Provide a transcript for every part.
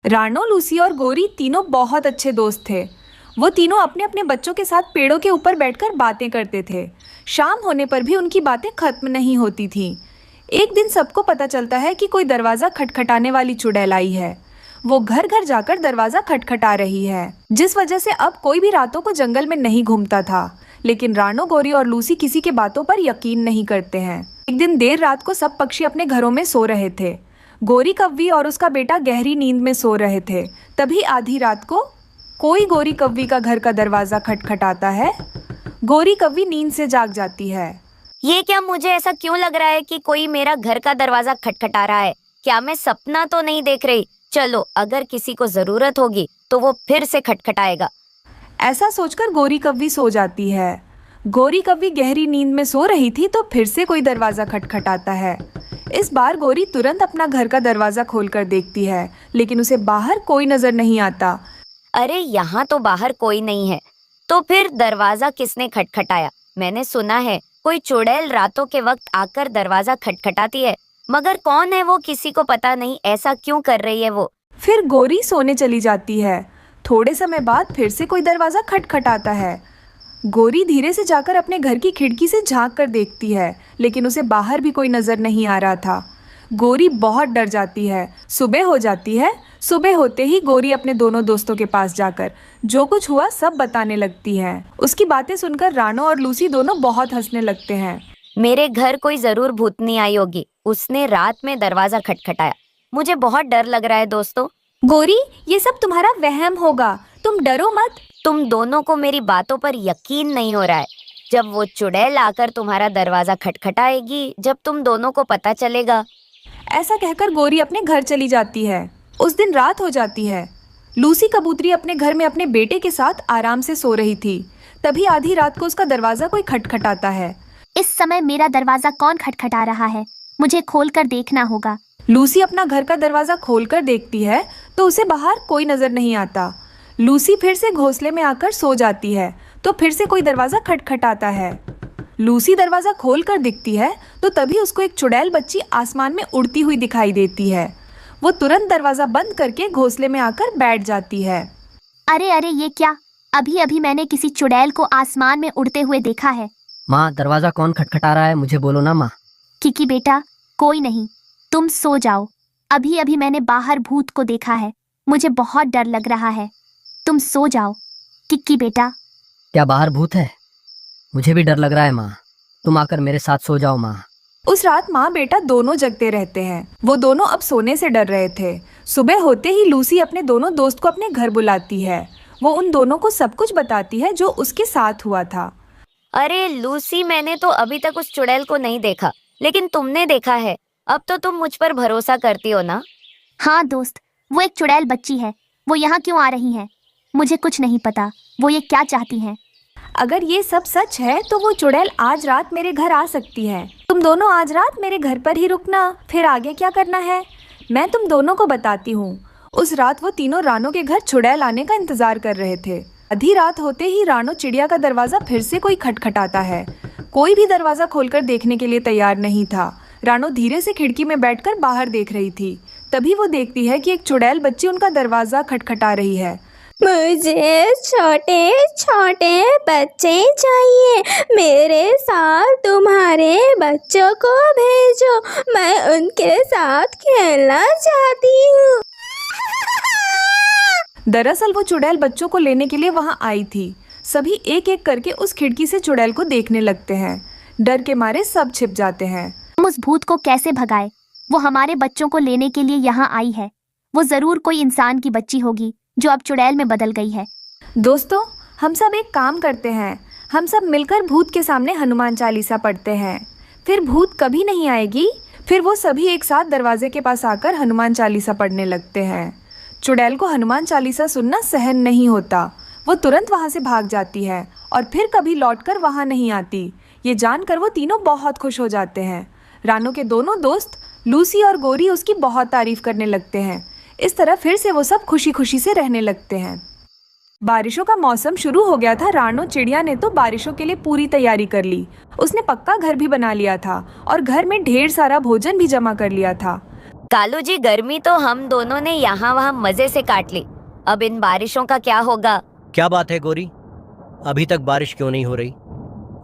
रानो, लूसी और गोरी तीनों बहुत अच्छे दोस्त थे। वो तीनों अपने अपने बच्चों के साथ पेड़ों के ऊपर बैठकर बातें करते थे। शाम होने पर भी उनकी बातें खत्म नहीं होती थी। एक दिन सबको पता चलता है कि कोई दरवाज़ा खटखटाने वाली चुड़ैल आई है। वो घर घर जाकर दरवाज़ा खटखटा रही है, जिस वजह से अब कोई भी रातों को जंगल में नहीं घूमता था। लेकिन रानो, गोरी और लूसी किसी के बातों पर यकीन नहीं करते हैं। एक दिन देर रात को सब पक्षी अपने घरों में सो रहे थे। गोरी कव्वी और उसका बेटा गहरी नींद में सो रहे थे। तभी आधी रात को कोई गोरी कव्वी का घर का दरवाज़ा खटखटाता है। गोरी कव्वी नींद से जाग जाती है। ये क्या, मुझे ऐसा क्यों लग रहा है कि कोई मेरा घर का दरवाजा खटखटा रहा है? क्या मैं सपना तो नहीं देख रही? चलो, अगर किसी को जरूरत होगी तो वो फिर से खटखटाएगा। ऐसा सोचकर गोरी कव्वी सो जाती है। गोरी कव्वी गहरी नींद में सो रही थी तो फिर से कोई दरवाज़ा खटखटाता है। इस बार गोरी तुरंत अपना घर का दरवाज़ा खोलकर देखती है, लेकिन उसे बाहर कोई नजर नहीं आता। अरे, यहाँ तो बाहर कोई नहीं है। तो फिर दरवाजा किसने खटखटाया? मैंने सुना है कोई चुड़ैल रातों के वक्त आकर दरवाजा खटखटाती है, मगर कौन है वो किसी को पता नहीं। ऐसा क्यों कर रही है वो? फिर गोरी सोने चली जाती है। थोड़े समय बाद फिर से कोई दरवाज़ा खटखटाता है। गोरी धीरे से जाकर अपने घर की खिड़की से झांक कर देखती है, लेकिन उसे बाहर भी कोई नजर नहीं आ रहा था। गोरी बहुत डर जाती है। सुबह हो जाती है। सुबह होते ही गोरी अपने दोनों दोस्तों के पास जाकर जो कुछ हुआ सब बताने लगती है। उसकी बातें सुनकर रानो और लूसी दोनों बहुत हंसने लगते हैं। मेरे घर कोई जरूर भूतनी आई होगी। उसने रात में दरवाजा खटखटाया। मुझे बहुत डर लग रहा है दोस्तों। गोरी, ये सब तुम्हारा वहम होगा, तुम डरो मत। तुम दोनों को मेरी बातों पर यकीन नहीं हो रहा है। जब वो चुड़ैल आकर तुम्हारा दरवाजा खटखटाएगी, जब तुम दोनों को पता चलेगा। ऐसा कहकर गोरी अपने घर चली जाती है। उस दिन रात हो जाती है। लूसी कबूतरी अपने घर में अपने बेटे के साथ आराम से सो रही थी। तभी आधी रात को उसका दरवाज़ा कोई खटखटाता है। इस समय मेरा दरवाजा कौन खटखटा रहा है? मुझे खोलकर देखना होगा। लूसी अपना घर का दरवाज़ा खोलकर देखती है तो उसे बाहर कोई नज़र नहीं आता। लूसी फिर से घोंसले में आकर सो जाती है तो फिर से कोई दरवाज़ा खटखटाता है। लूसी दरवाज़ा खोलकर दिखती है तो तभी उसको एक चुड़ैल बच्ची आसमान में उड़ती हुई दिखाई देती है। वो तुरंत दरवाज़ा बंद करके घोंसले में आकर बैठ जाती है। अरे अरे, ये क्या? अभी अभी मैंने किसी चुड़ैल को आसमान में उड़ते हुए देखा है। माँ, दरवाजा कौन खटखटा रहा है? मुझे बोलो ना माँ। किकी बेटा, कोई नहीं, तुम सो जाओ। अभी अभी मैंने बाहर भूत को देखा है। मुझे बहुत डर लग रहा है। तुम सो जाओ किक्की बेटा। क्या बाहर भूत है? मुझे भी डर लग रहा है माँ। तुम आकर मेरे साथ सो जाओ माँ। उस रात माँ बेटा दोनों जगते रहते हैं। वो दोनों अब सोने से डर रहे थे। सुबह होते ही लूसी अपने दोनों दोस्त को अपने घर बुलाती है। वो उन दोनों को सब कुछ बताती है जो उसके साथ हुआ था। अरे लूसी, मैंने तो अभी तक उस चुड़ैल को नहीं देखा, लेकिन तुमने देखा है। अब तो तुम मुझ पर भरोसा करती हो ना? हाँ दोस्त, वो एक चुड़ैल बच्ची है। वो यहाँ क्यों आ रही है? मुझे कुछ नहीं पता वो ये क्या चाहती हैं। अगर ये सब सच है तो वो चुड़ैल आज रात मेरे घर आ सकती है। तुम दोनों आज रात मेरे घर पर ही रुकना, फिर आगे क्या करना है मैं तुम दोनों को बताती हूँ। उस रात वो तीनों रानो के घर चुड़ैल आने का इंतजार कर रहे थे। आधी रात होते ही रानो चिड़िया का दरवाजा फिर से कोई खटखटाता है। कोई भी दरवाजा खोलकर देखने के लिए तैयार नहीं था। रानो धीरे से खिड़की में बैठकर बाहर देख रही थी। तभी वो देखती है कि एक चुड़ैल बच्ची उनका दरवाजा खटखटा रही है। मुझे छोटे छोटे बच्चे चाहिए। मेरे साथ तुम्हारे बच्चों को भेजो, मैं उनके साथ खेलना चाहती हूँ। दरअसल वो चुड़ैल बच्चों को लेने के लिए वहाँ आई थी। सभी एक एक करके उस खिड़की से चुड़ैल को देखने लगते हैं। डर के मारे सब छिप जाते हैं। हम उस भूत को कैसे भगाए? वो हमारे बच्चों को लेने के लिए यहाँ आई है। वो जरूर कोई इंसान की बच्ची होगी जो अब चुड़ैल में बदल गई है। दोस्तों, हम सब एक काम करते हैं। हम सब मिलकर भूत के सामने हनुमान चालीसा पढ़ते हैं। फिर भूत कभी नहीं आएगी। फिर वो सभी एक साथ दरवाजे के पास आकर हनुमान चालीसा पढ़ने लगते हैं। चुड़ैल को हनुमान चालीसा सुनना सहन नहीं होता। वो तुरंत वहाँ से भाग जाती है और फिर कभी लौटकर वहाँ नहीं आती। ये जानकर वो तीनों बहुत खुश हो जाते हैं। रानो के दोनों दोस्त लूसी और गोरी उसकी बहुत तारीफ करने लगते हैं। इस तरह फिर से वो सब खुशी खुशी से रहने लगते हैं। बारिशों का मौसम शुरू हो गया था। रानो चिड़िया ने तो बारिशों के लिए पूरी तैयारी कर ली। उसने पक्का घर भी बना लिया था और घर में ढेर सारा भोजन भी जमा कर लिया था। कालू जी, गर्मी तो हम दोनों ने यहाँ वहाँ मजे से काट ली, अब इन बारिशों का क्या होगा? क्या बात है गौरी, अभी तक बारिश क्यों नहीं हो रही?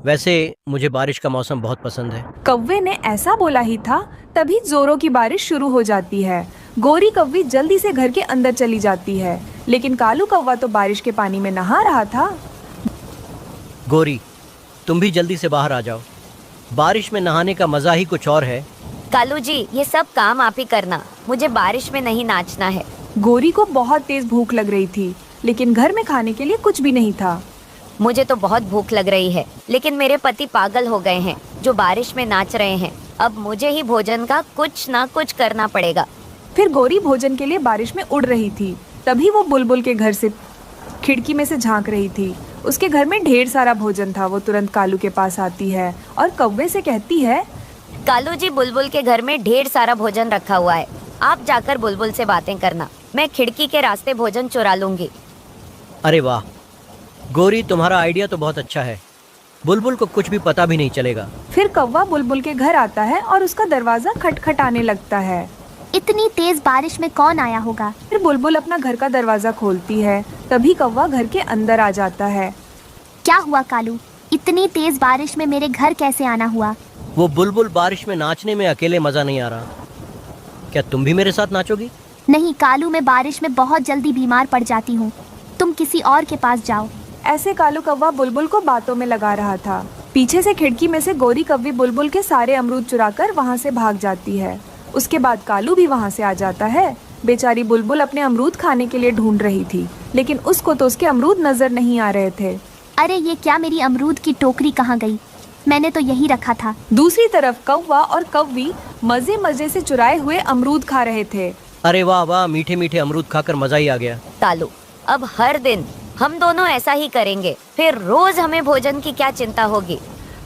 वैसे मुझे बारिश का मौसम बहुत पसंद है। कौवे ने ऐसा बोला ही था, तभी जोरों की बारिश शुरू हो जाती है। गोरी कौवी जल्दी से घर के अंदर चली जाती है, लेकिन कालू कौवा तो बारिश के पानी में नहा रहा था। गौरी, तुम भी जल्दी से बाहर आ जाओ, बारिश में नहाने का मजा ही कुछ और है। कालू जी, ये सब काम आप ही करना, मुझे बारिश में नहीं नाचना है। गोरी को बहुत तेज भूख लग रही थी, लेकिन घर में खाने के लिए कुछ भी नहीं था। मुझे तो बहुत भूख लग रही है, लेकिन मेरे पति पागल हो गए हैं जो बारिश में नाच रहे हैं। अब मुझे ही भोजन का कुछ ना कुछ करना पड़ेगा। फिर गोरी भोजन के लिए बारिश में उड़ रही थी, तभी वो बुलबुल के घर से खिड़की में से झांक रही थी। उसके घर में ढेर सारा भोजन था। वो तुरंत कालू के पास आती है और कौवे से कहती है, कालू जी, बुलबुल के घर में ढेर सारा भोजन रखा हुआ है, आप जाकर बुलबुल से बातें करना, मैं खिड़की के रास्ते भोजन चुरा लूंगी। अरे वाह गौरी, तुम्हारा आइडिया तो बहुत अच्छा है, बुलबुल को कुछ भी पता भी नहीं चलेगा। फिर कौवा बुलबुल के घर आता है और उसका दरवाजा खटखटाने लगता है। इतनी तेज बारिश में कौन आया होगा? फिर बुलबुल अपना घर का दरवाजा खोलती है, तभी कौवा घर के अंदर आ जाता है। क्या हुआ कालू, इतनी तेज बारिश में मेरे घर कैसे आना हुआ? वो बुलबुल, बारिश में नाचने में अकेले मजा नहीं आ रहा, क्या तुम भी मेरे साथ नाचोगी? नहीं कालू, मैं बारिश में बहुत जल्दी बीमार पड़ जाती हूँ, तुम किसी और के पास जाओ। ऐसे कालू कौवा बुलबुल को बातों में लगा रहा था। पीछे से खिड़की में से गोरी कौवी बुलबुल के सारे अमरूद चुराकर वहाँ से भाग जाती है। उसके बाद कालू भी वहाँ से आ जाता है। बेचारी बुलबुल अपने अमरूद खाने के लिए ढूंढ रही थी, लेकिन उसको तो उसके अमरूद नजर नहीं आ रहे थे। अरे ये क्या, मेरी अमरूद की टोकरी कहाँ गई? मैंने तो यही रखा था। दूसरी तरफ कौवा और कौवी मजे मजे से चुराए हुए अमरूद खा रहे थे। अरे वाह वाह, मीठे मीठे अमरूद खाकर मजा ही आ गया। कालू, अब हर दिन हम दोनों ऐसा ही करेंगे, फिर रोज हमें भोजन की क्या चिंता होगी।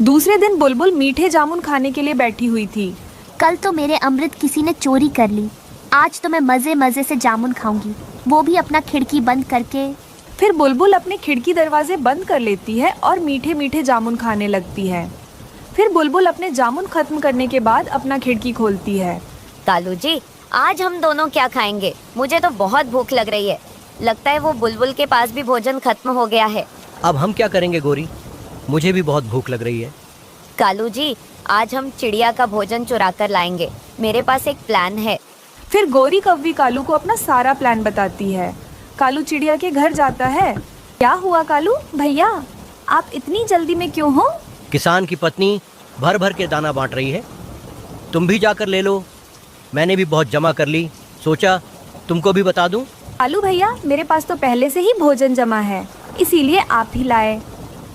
दूसरे दिन बुलबुल मीठे जामुन खाने के लिए बैठी हुई थी। कल तो मेरे अमृत किसी ने चोरी कर ली, आज तो मैं मजे मजे से जामुन खाऊंगी, वो भी अपना खिड़की बंद करके। फिर बुलबुल अपने खिड़की दरवाजे बंद कर लेती है और मीठे मीठे जामुन खाने लगती है। फिर बुलबुल अपने जामुन खत्म करने के बाद अपना खिड़की खोलती है। कालू जी, आज हम दोनों क्या खाएंगे? मुझे तो बहुत भूख लग रही है, लगता है वो बुलबुल के पास भी भोजन खत्म हो गया है। अब हम क्या करेंगे गौरी, मुझे भी बहुत भूख लग रही है। कालू जी, आज हम चिड़िया का भोजन चुरा कर लाएंगे, मेरे पास एक प्लान है। फिर गोरी कौवी कालू को अपना सारा प्लान बताती है। कालू चिड़िया के घर जाता है। क्या हुआ कालू भैया, आप इतनी जल्दी में क्यों हो? किसान की पत्नी भर भर के दाना बांट रही है, तुम भी जाकर ले लो। मैंने भी बहुत जमा कर ली, सोचा तुमको भी बता दूं। कालू भैया, मेरे पास तो पहले से ही भोजन जमा है, इसीलिए आप ही लाए।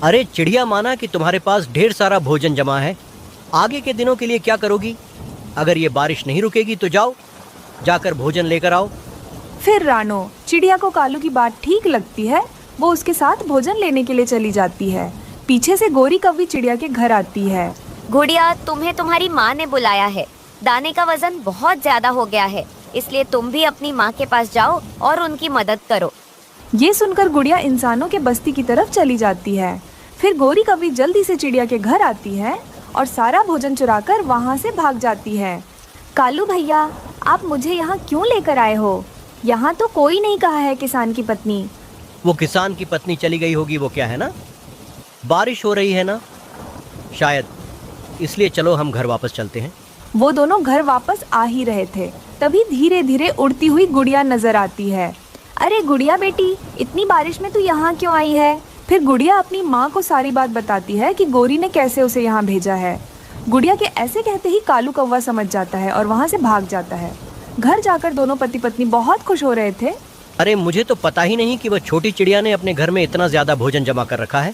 अरे चिड़िया, माना कि तुम्हारे पास ढेर सारा भोजन जमा है, आगे के दिनों के लिए क्या करोगी? अगर ये बारिश नहीं रुकेगी तो जाओ, जाकर भोजन लेकर आओ। फिर रानो, चिड़िया को कालू की बात ठीक लगती है, वो उसके साथ भोजन लेने के लिए चली जाती है। पीछे से गोरी कौवी चिड़िया के घर आती है। गुड़िया, तुम्हें तुम्हारी माँ ने बुलाया है, दाने का वजन बहुत ज्यादा हो गया है, इसलिए तुम भी अपनी माँ के पास जाओ और उनकी मदद करो। ये सुनकर गुड़िया इंसानों के बस्ती की तरफ चली जाती है। फिर गोरी कौवी जल्दी से चिड़िया के घर आती है और सारा भोजन चुराकर वहाँ से भाग जाती है। कालू भैया, आप मुझे यहाँ क्यों लेकर आए हो? यहाँ तो कोई नहीं कहा है किसान की पत्नी। वो किसान की पत्नी चली गई होगी, वो क्या है ना, बारिश हो रही है ना शायद, इसलिए चलो हम घर वापस चलते हैं। वो दोनों घर वापस आ ही रहे थे, तभी धीरे धीरे उड़ती हुई गुड़िया नजर आती है। अरे गुड़िया बेटी, इतनी बारिश में तू यहाँ क्यों आई है? फिर गुड़िया अपनी माँ को सारी बात बताती है कि गोरी ने कैसे उसे यहाँ भेजा है। गुड़िया के ऐसे कहते ही कालू कौवा समझ जाता है और वहाँ से भाग जाता है। घर जाकर दोनों पति पत्नी बहुत खुश हो रहे थे। अरे मुझे तो पता ही नहीं कि वह छोटी चिड़िया ने अपने घर में इतना ज्यादा भोजन जमा कर रखा है।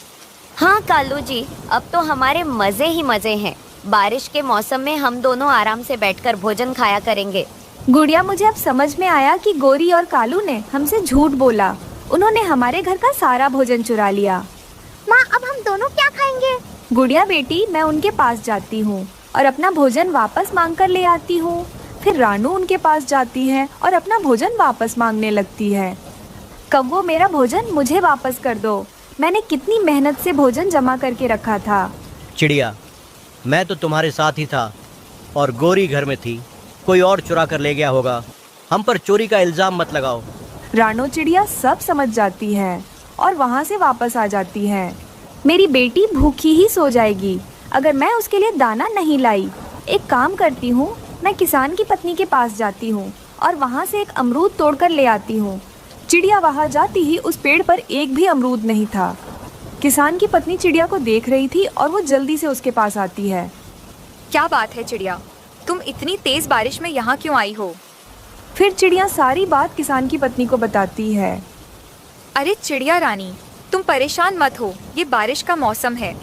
हाँ कालू जी, अब तो हमारे मजे ही मजे हैं। बारिश के मौसम में हम दोनों आराम से बैठकर भोजन खाया करेंगे। गुड़िया, मुझे अब समझ में आया कि गोरी और कालू ने हमसे झूठ बोला। उन्होंने हमारे घर का सारा भोजन चुरा लिया। माँ, अब हम दोनों क्या खाएंगे? गुड़िया बेटी, मैं उनके पास जाती हूँ और अपना भोजन वापस मांग कर ले आती हूँ। फिर रानू उनके पास जाती है और अपना भोजन वापस मांगने लगती है। कौवो, मेरा भोजन मुझे वापस कर दो, मैंने कितनी मेहनत से भोजन जमा करके रखा था। चिड़िया, मैं तो तुम्हारे साथ ही था और गोरी घर में थी, कोई और चुरा कर ले गया होगा। हम पर चोरी का इल्जाम मत लगाओ। रानो चिड़िया सब समझ जाती है और वहाँ से वापस आ जाती है। मेरी बेटी भूखी ही सो जाएगी अगर मैं उसके लिए दाना नहीं लाई। एक काम करती हूँ, मैं किसान की पत्नी के पास जाती हूँ और वहाँ से एक अमरूद तोड़कर ले आती हूँ। चिड़िया वहाँ जाती ही उस पेड़ पर एक भी अमरूद नहीं था। किसान की पत्नी चिड़िया को देख रही थी और वो जल्दी से उसके पास आती है। क्या बात है चिड़िया, तुम इतनी तेज बारिश में यहाँ क्यों आई हो? फिर चिड़िया सारी बात किसान की पत्नी को बताती है। अरे चिड़िया रानी, तुम परेशान मत हो, ये बारिश का मौसम है,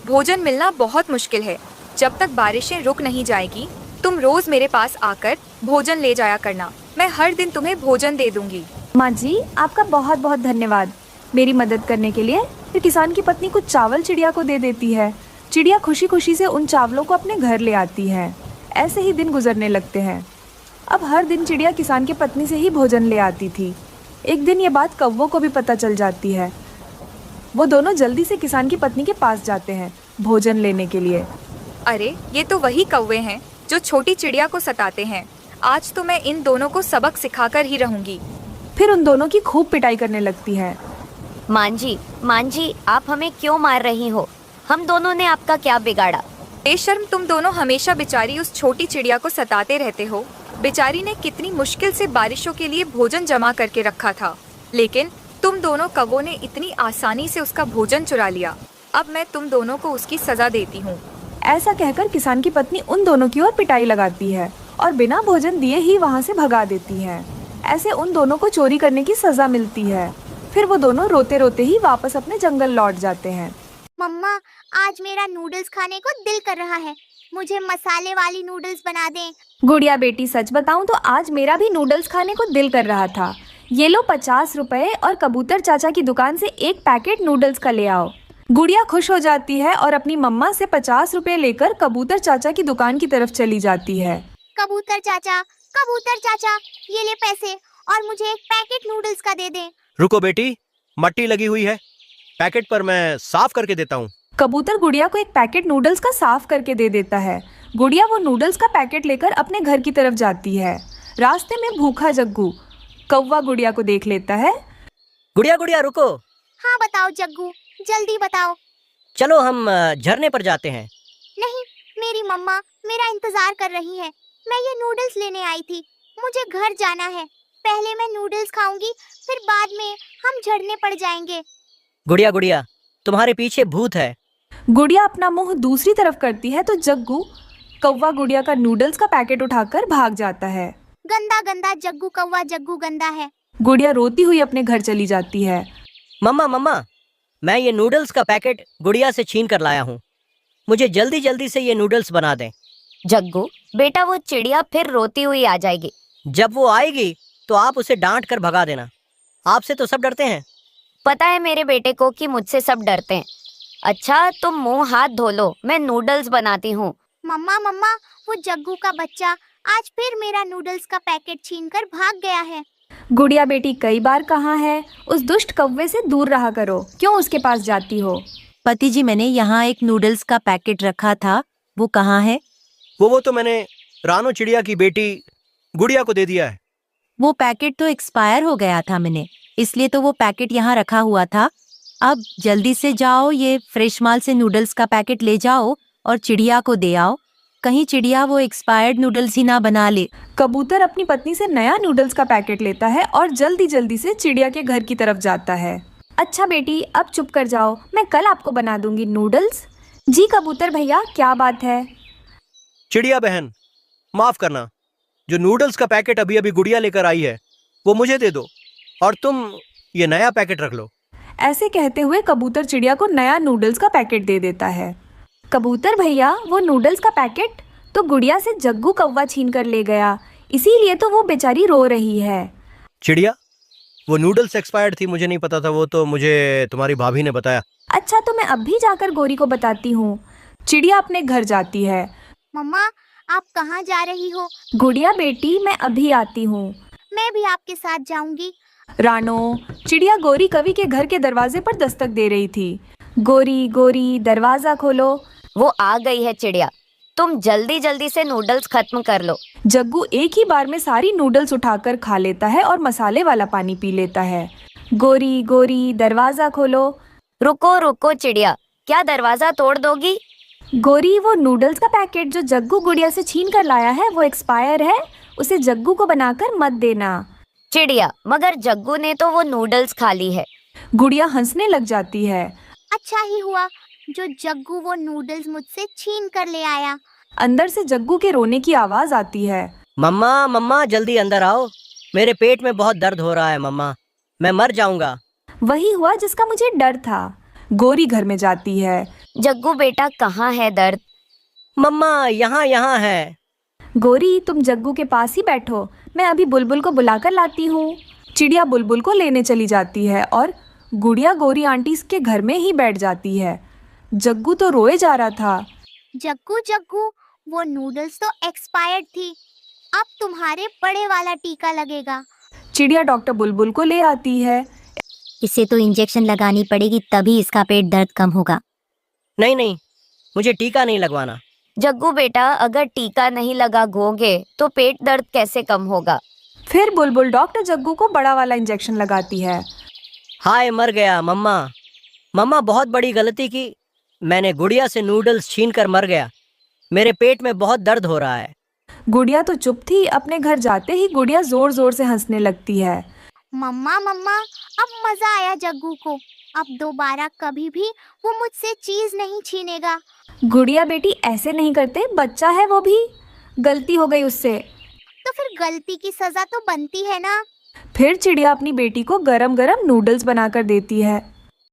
भोजन मिलना बहुत मुश्किल है। जब तक बारिशें रुक नहीं जाएगी तुम रोज मेरे पास आकर भोजन ले जाया करना। मैं हर दिन तुम्हें भोजन दे दूंगी। माँ जी, आपका बहुत बहुत धन्यवाद मेरी मदद करने के लिए। फिर किसान की पत्नी कुछ चावल चिड़िया को दे देती है। चिड़िया खुशी खुशी से उन चावलों को अपने घर ले आती है। ऐसे ही दिन गुजरने लगते हैं। अब हर दिन चिड़िया किसान की पत्नी से ही भोजन ले आती थी। एक दिन ये बात कौवों को भी पता चल जाती है। वो दोनों जल्दी से किसान की पत्नी के पास जाते हैं भोजन लेने के लिए। अरे ये तो वही कौवे हैं जो छोटी चिड़िया को सताते हैं। आज तो मैं इन दोनों को सबक सिखाकर ही रहूंगी। फिर उन दोनों की खूब पिटाई करने लगती है। मां जी, आप हमें क्यों मार रही हो? हम दोनों ने आपका क्या बिगाड़ा? बेशर्म, तुम दोनों हमेशा बेचारी उस छोटी चिड़िया को सताते रहते हो। बेचारी ने कितनी मुश्किल से बारिशों के लिए भोजन जमा करके रखा था, लेकिन तुम दोनों कौवों ने इतनी आसानी से उसका भोजन चुरा लिया। अब मैं तुम दोनों को उसकी सजा देती हूँ। ऐसा कहकर किसान की पत्नी उन दोनों की ओर पिटाई लगाती है और बिना भोजन दिए ही वहाँ से भगा देती है। ऐसे उन दोनों को चोरी करने की सजा मिलती है। फिर वो दोनों रोते रोते ही वापस अपने जंगल लौट जाते हैं। मम्मा, आज मेरा नूडल्स खाने को दिल कर रहा है। मुझे मसाले वाली नूडल्स बना दें। गुड़िया बेटी, सच बताऊं तो आज मेरा भी नूडल्स खाने को दिल कर रहा था। ये लो 50 रुपए और कबूतर चाचा की दुकान से एक पैकेट नूडल्स का ले आओ। गुड़िया खुश हो जाती है और अपनी मम्मा से 50 रुपए लेकर कबूतर चाचा की दुकान की तरफ चली जाती है। कबूतर चाचा, ये ले पैसे और मुझे एक पैकेट नूडल्स का दे दें। रुको बेटी, मट्टी लगी हुई है, पैकेट पर मैं साफ करके देता हूँ। कबूतर गुड़िया को एक पैकेट नूडल्स का साफ करके दे देता है। गुड़िया वो नूडल्स का पैकेट लेकर अपने घर की तरफ जाती है। रास्ते में भूखा जग्गू कौवा गुड़िया को देख लेता है। गुड़िया रुको। हाँ बताओ जग्गू, जल्दी बताओ। चलो हम झरने पर जाते हैं। नहीं, मेरी मम्मा मेरा इंतजार कर रही है। मैं ये नूडल्स लेने आई थी। मुझे घर जाना है। पहले मैं नूडल्स खाऊंगी, फिर बाद में हम झड़ने पड़ जाएंगे। गुड़िया, तुम्हारे पीछे भूत है। गुड़िया अपना मुंह दूसरी तरफ करती है तो जग्गू कौवा गुड़िया का नूडल्स का पैकेट उठाकर भाग जाता है। गंदा जग्गू कौवा, जग्गू गंदा है। गुड़िया रोती हुई अपने घर चली जाती है। मम्मा, मैं ये नूडल्स का पैकेट गुड़िया से छीन कर लाया हूँ। मुझे जल्दी से ये नूडल्स बना दें। जग्गू बेटा, वो चिड़िया फिर रोती हुई आ जाएगी। जब वो आएगी तो आप उसे डांट कर भगा देना। आपसे तो सब डरते हैं। पता है मेरे बेटे को कि मुझसे सब डरते हैं। अच्छा, तुम मुंह हाथ धो लो, मैं नूडल्स बनाती हूँ। मम्मा, वो जग्गू का बच्चा आज फिर मेरा नूडल्स का पैकेट छीनकर भाग गया है। गुड़िया बेटी, कई बार कहा है उस दुष्ट कौवे से दूर रहा करो, क्यों उसके पास जाती हो? पति जी, मैंने यहाँ एक नूडल्स का पैकेट रखा था, वो कहाँ है? वो तो मैंने रानो चिड़िया की बेटी गुड़िया को दे दिया है। वो पैकेट तो एक्सपायर हो गया था मैंने, इसलिए तो वो पैकेट यहाँ रखा हुआ था। अब जल्दी से जाओ, ये फ्रेश माल से नूडल्स का पैकेट ले जाओ और चिड़िया को दे आओ। कहीं चिड़िया वो एक्सपायर्ड नूडल्स ही ना बना ले। कबूतर अपनी पत्नी से नया नूडल्स का पैकेट लेता है और जल्दी से चिड़िया के घर की तरफ जाता है। अच्छा बेटी, अब चुप कर जाओ, मैं कल आपको बना दूंगी नूडल्स। जी कबूतर भैया, क्या बात है? चिड़िया बहन, माफ करना, जो नूडल्स का पैकेट अभी गुड़िया लेकर आई है वो मुझे दे दो और तुम ये नया पैकेट रख लो। ऐसे कहते हुए कबूतर चिड़िया को नया नूडल्स का पैकेट दे देता है। कबूतर भैया, वो नूडल्स का पैकेट तो गुड़िया से जग्गू कौवा छीन कर ले गया, इसीलिए तो वो बेचारी रो रही है। चिड़िया, वो नूडल्स एक्सपायर्ड थी, मुझे नहीं पता था, वो तो मुझे तुम्हारी भाभी ने बताया। अच्छा, तो मैं अब भी जाकर गोरी को बताती हूँ। चिड़िया अपने घर जाती है। मम्मा, आप कहाँ जा रही हो? गुड़िया बेटी, मैं अभी आती हूँ। मैं भी आपके साथ जाऊंगी। रानो, चिड़िया गोरी कवि के घर के दरवाजे पर दस्तक दे रही थी। गोरी दरवाजा खोलो। वो आ गई है चिड़िया। तुम जल्दी जल्दी से नूडल्स खत्म कर लो। जग्गू एक ही बार में सारी नूडल्स उठाकर खा लेता है और मसाले वाला पानी पी लेता है। गोरी गोरी दरवाजा खोलो। रुको रुको चिड़िया, क्या दरवाजा तोड़ दोगी? गोरी, वो नूडल्स का पैकेट जो जग्गू गुड़िया से छीन कर लाया है वो एक्सपायर है, उसे जग्गू को बनाकर मत देना। चिड़िया, मगर जग्गू ने तो वो नूडल्स खा ली है। गुड़िया हंसने लग जाती है। अच्छा ही हुआ जो जग्गू वो नूडल्स मुझसे छीन कर ले आया। अंदर से जग्गू के रोने की आवाज आती है। मम्मा मम्मा जल्दी अंदर आओ, मेरे पेट में बहुत दर्द हो रहा है मम्मा, मैं मर जाऊंगा। वही हुआ जिसका मुझे डर था। गोरी घर में जाती है। जग्गू बेटा कहाँ है दर्द? मम्मा यहाँ यहाँ है। गोरी, तुम जग्गू के पास ही बैठो, मैं अभी बुलबुल को बुलाकर लाती हूँ। चिड़िया बुलबुल को लेने चली जाती है और गुड़िया गोरी आंटी के घर में ही बैठ जाती है। जग्गू तो रोए जा रहा था। जग्गू जग्गू, वो नूडल्स तो एक्सपायर्ड थी, अब तुम्हारे बड़े वाला टीका लगेगा। चिड़िया डॉक्टर बुलबुल को ले आती है। इसे तो इंजेक्शन लगानी पड़ेगी, तभी इसका पेट दर्द कम होगा। नहीं नहीं, मुझे टीका नहीं लगवाना। जग्गू बेटा, अगर टीका नहीं लगाओगे तो पेट दर्द कैसे कम होगा? फिर बुलबुल डॉक्टर जग्गू को बड़ा वाला इंजेक्शन लगाती है। हाय मर गया मम्मा, मम्मा बहुत बड़ी गलती की, मैंने गुड़िया से नूडल्स छीन कर मर गया, मेरे पेट में बहुत दर्द हो रहा है। गुड़िया तो चुप थी। अपने घर जाते ही गुड़िया जोर जोर से हंसने लगती है। मम्मा मम्मा, अब मजा आया जग्गू को, अब दोबारा कभी भी वो मुझसे चीज नहीं छीनेगा। गुड़िया बेटी ऐसे नहीं करते, बच्चा है वो भी, गलती हो गई उससे। तो फिर गलती की सजा तो बनती है ना। फिर चिड़िया अपनी बेटी को गरम गरम नूडल्स बनाकर देती है।